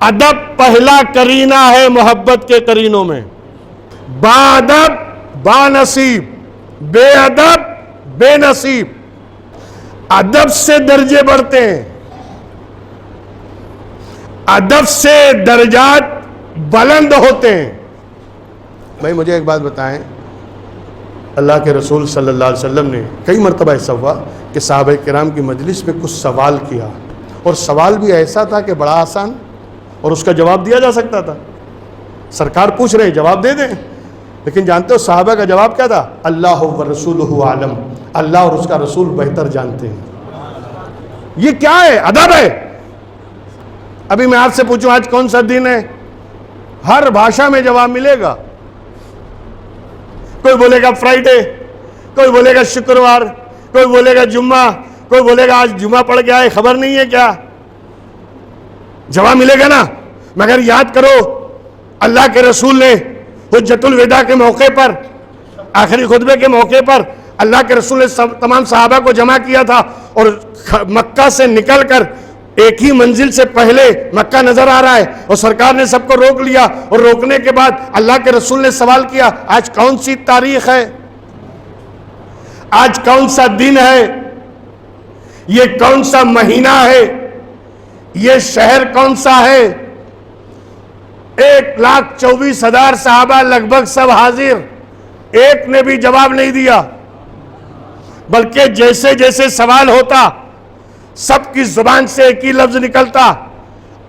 ادب پہلا کرینہ ہے محبت کے کرینوں میں. با ادب با نصیب، بے ادب بے نصیب. ادب سے درجے بڑھتے ہیں، ادب سے درجات بلند ہوتے ہیں. بھائی مجھے ایک بات بتائیں، اللہ کے رسول صلی اللہ علیہ وسلم نے کئی مرتبہ ایسا ہوا کہ صحابہ کرام کی مجلس میں کچھ سوال کیا، اور سوال بھی ایسا تھا کہ بڑا آسان اور اس کا جواب دیا جا سکتا تھا. سرکار پوچھ رہے جواب دے دیں، لیکن جانتے ہو صحابہ کا جواب کیا تھا؟ اللہ و رسولہ عالم، اللہ اور اس کا رسول بہتر جانتے ہیں. یہ کیا ہے؟ ادب ہے. ابھی میں آپ سے پوچھوں آج کون سا دن ہے؟ ہر بھاشا میں جواب ملے گا. کوئی بولے گا فرائیڈے، کوئی بولے گا شکروار، کوئی بولے گا جمعہ، کوئی بولے گا آج جمعہ پڑھ گیا ہے، خبر نہیں ہے کیا؟ جواب ملے گا نا. مگر یاد کرو اللہ کے رسول نے حجۃ الوداع کے موقع پر، آخری خطبے کے موقع پر اللہ کے رسول نے تمام صحابہ کو جمع کیا تھا، اور مکہ سے نکل کر ایک ہی منزل سے پہلے مکہ نظر آ رہا ہے، اور سرکار نے سب کو روک لیا، اور روکنے کے بعد اللہ کے رسول نے سوال کیا آج کون سی تاریخ ہے؟ آج کون سا دن ہے؟ یہ کون سا مہینہ ہے؟ یہ شہر کون سا ہے؟ 1,24,000 صحابہ لگ بھگ سب حاضر، ایک نے بھی جواب نہیں دیا، بلکہ جیسے جیسے سوال ہوتا سب کی زبان سے ایک ہی لفظ نکلتا.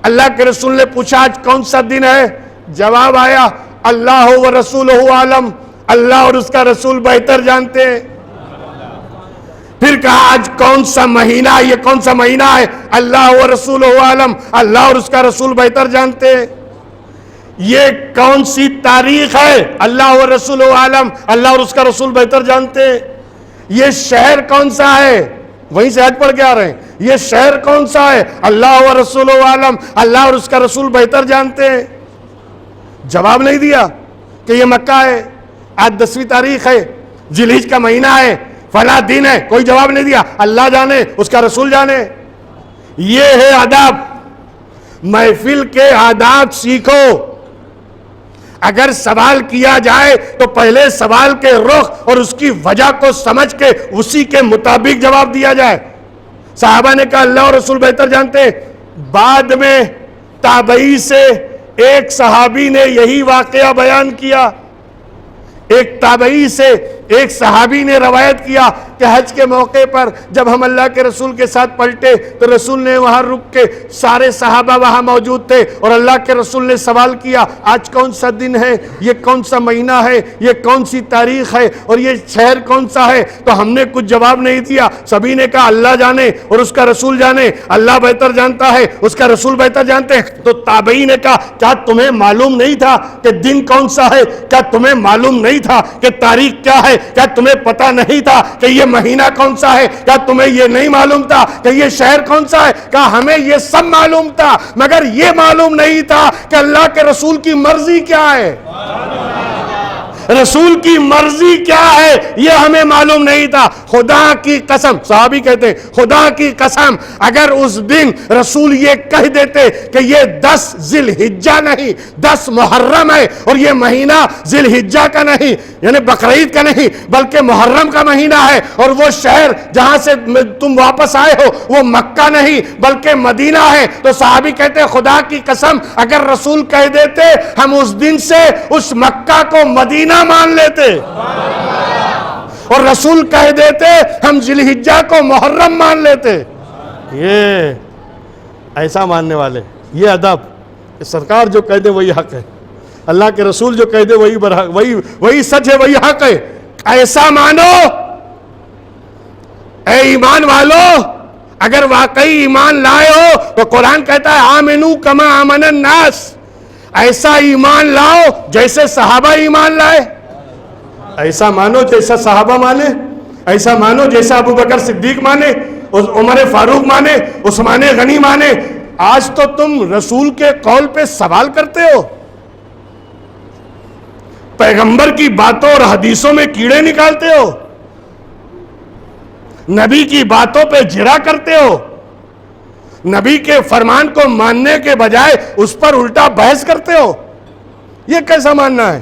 اللہ کے رسول نے پوچھا آج کون سا دن ہے؟ جواب آیا اللہ و رسولہ عالم، اللہ اور اس کا رسول بہتر جانتے ہیں. پھر کہا آج کون سا مہینہ، یہ کون سا مہینہ ہے؟ اللہ و رسولہ عالم، اللہ اور اس کا رسول بہتر جانتے ہیں. یہ کون سی تاریخ ہے؟ اللہ و رسولہ عالم، اللہ اور اس کا رسول بہتر جانتے ہیں. یہ شہر کون سا ہے؟ وہیں سے حج پڑھ کے آ رہے ہیں. یہ شہر کون سا ہے؟ اللہ و رسولہ عالم، اللہ اور اس کا رسول بہتر جانتے ہیں. جواب نہیں دیا کہ یہ مکہ ہے، آج 10ویں تاریخ ہے، ذی الحجہ کا مہینہ ہے، فلاں دن ہے. کوئی جواب نہیں دیا. اللہ جانے، اس کا رسول جانے. یہ ہے آداب. محفل کے آداب سیکھو. اگر سوال کیا جائے تو پہلے سوال کے رخ اور اس کی وجہ کو سمجھ کے اسی کے مطابق جواب دیا جائے. صحابہ نے کہا اللہ اور رسول بہتر جانتے ہیں. بعد میں تابعی سے ایک صحابی نے یہی واقعہ بیان کیا. ایک تابعی سے ایک صحابی نے روایت کیا کہ حج کے موقع پر جب ہم اللہ کے رسول کے ساتھ پلٹے تو رسول نے وہاں رک کے، سارے صحابہ وہاں موجود تھے، اور اللہ کے رسول نے سوال کیا آج کون سا دن ہے، یہ کون سا مہینہ ہے، یہ کون سی تاریخ ہے، اور یہ شہر کون سا ہے؟ تو ہم نے کچھ جواب نہیں دیا. سبھی نے کہا اللہ جانے اور اس کا رسول جانے، اللہ بہتر جانتا ہے، اس کا رسول بہتر جانتے ہیں. تو تابعی نے کہا کیا تمہیں معلوم نہیں تھا کہ دن کون سا ہے؟ کیا تمہیں معلوم نہیں تھا کہ تاریخ کیا ہے؟ کیا تمہیں پتا نہیں تھا کہ یہ مہینہ کون سا ہے؟ کیا تمہیں یہ نہیں معلوم تھا کہ یہ شہر کون سا ہے؟ کہا ہمیں یہ سب معلوم تھا، مگر یہ معلوم نہیں تھا کہ اللہ کے رسول کی مرضی کیا ہے. رسول کی مرضی کیا ہے یہ ہمیں معلوم نہیں تھا. خدا کی قسم، صحابی کہتے ہیں خدا کی قسم اگر اس دن رسول یہ کہہ دیتے کہ یہ 10 ذی الحجہ نہیں 10 محرم ہے، اور یہ مہینہ ذی الحجہ کا نہیں یعنی بقرعید کا نہیں بلکہ محرم کا مہینہ ہے، اور وہ شہر جہاں سے تم واپس آئے ہو وہ مکہ نہیں بلکہ مدینہ ہے، تو صحابی کہتے ہیں خدا کی قسم اگر رسول کہہ دیتے ہم اس دن سے اس مکہ کو مدینہ مان لیتے، اور رسول کہہ دیتے ہم ذی الحجہ کو محرم مان لیتے. یہ ایسا ماننے والے، یہ ادب کہ سرکار جو کہہ دے وہی حق ہے، اللہ کے رسول جو کہہ دے وہی سچ ہے، وہی حق ہے. ایسا مانو اے ایمان والو. اگر واقعی ایمان لائے ہو تو قرآن کہتا ہے آمنو کما آمن الناس، ایسا ایمان لاؤ جیسے صحابہ ایمان لائے. ایسا مانو جیسا صحابہ مانے، ایسا مانو جیسا ابو بکر صدیق مانے، عمر فاروق مانے، عثمان غنی مانے. آج تو تم رسول کے قول پہ سوال کرتے ہو، پیغمبر کی باتوں اور حدیثوں میں کیڑے نکالتے ہو، نبی کی باتوں پہ جرا کرتے ہو. نبی کے فرمان کو ماننے کے بجائے اس پر الٹا بحث کرتے ہو، یہ کیسا ماننا ہے؟